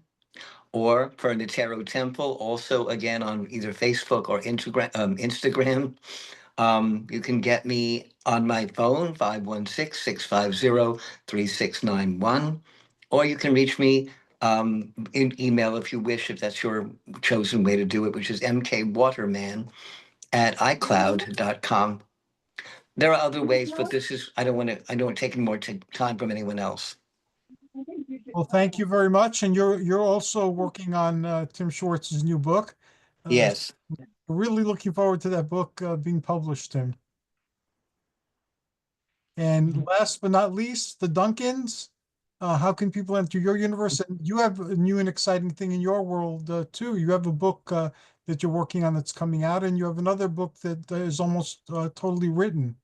S8: or for the Tarot Temple, also again on either Facebook or Instagram. You can get me on my phone, 516-650-3691, or you can reach me in email if you wish, if that's your chosen way to do it, which is mkwaterman@icloud.com. There are other ways, but this is, I don't want to take any more time from anyone else.
S1: Well, thank you very much. And you're also working on Tim Schwartz's new book.
S8: Yes.
S1: Really looking forward to that book being published, Tim. And last but not least, the Duncans. How can people enter your universe? And you have a new and exciting thing in your world too. You have a book that you're working on that's coming out, and you have another book that is almost totally written.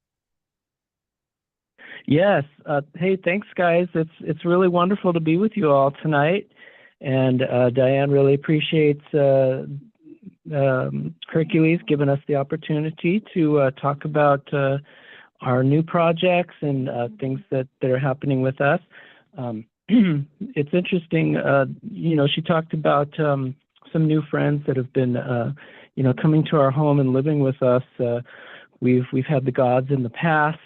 S5: Yes. Hey, thanks, guys. It's really wonderful to be with you all tonight. And Diane really appreciates Hercules giving us the opportunity to talk about our new projects and things that are happening with us. It's interesting, she talked about some new friends that have been, coming to our home and living with us. We've had the gods in the past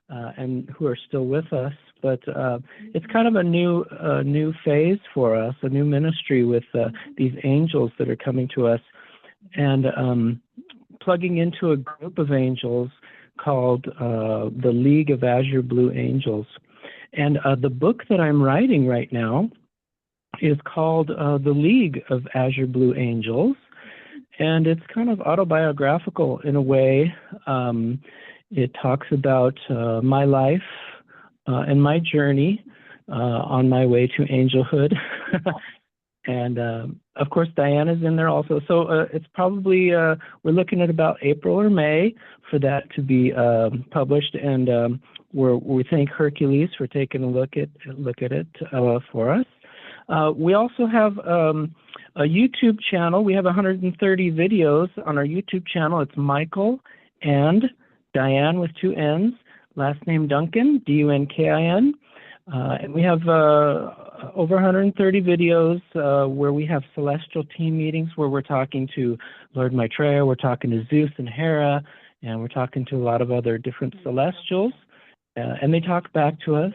S5: and who are still with us, but it's kind of a new phase for us, a new ministry with these angels that are coming to us, and plugging into a group of angels called the League of Azure Blue Angels. And the book that I'm writing right now is called The League of Azure Blue Angels, and it's kind of autobiographical in a way. It talks about my life and my journey on my way to angelhood. And of course, Diana's in there also. So it's probably, we're looking at about April or May for that to be published. And we thank Hercules for taking a look at it for us. We also have a YouTube channel. We have 130 videos on our YouTube channel. It's Michael and Diane with 2 N's, last name Duncan, Dunkin. And we have over 130 videos where we have celestial team meetings where we're talking to Lord Maitreya, we're talking to Zeus and Hera, and we're talking to a lot of other different celestials, and they talk back to us.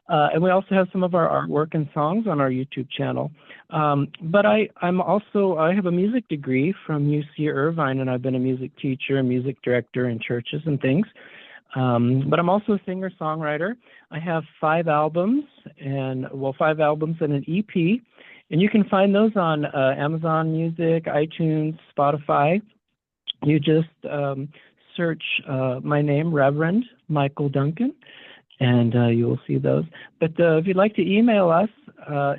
S5: And we also have some of our artwork and songs on our YouTube channel. But I have a music degree from UC Irvine, and I've been a music teacher and music director in churches and things. But I'm also a singer-songwriter. I have 5 albums and an EP, and you can find those on Amazon Music, iTunes, Spotify. You just search my name, Reverend Michael Duncan, and you will see those. But if you'd like to email us,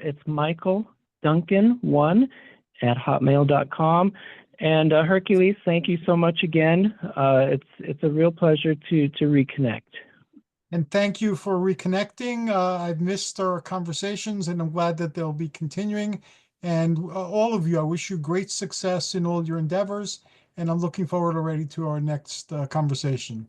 S5: it's michaelduncan1@hotmail.com. And Hercules, thank you so much again. It's a real pleasure to reconnect.
S1: And thank you for reconnecting. I've missed our conversations and I'm glad that they'll be continuing. And all of you, I wish you great success in all your endeavors. And I'm looking forward already to our next conversation.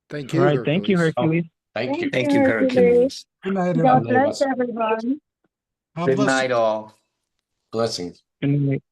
S2: Thank
S5: All
S2: you,
S5: right, thank you,
S2: Hercules.
S5: Hercules.
S6: Thank you.
S8: Thank you, Hercules.
S1: Good night,
S9: God
S1: everyone.
S9: bless everyone.
S1: God
S4: Good
S1: bless you.
S4: night, all.
S6: Blessings.
S5: Good night.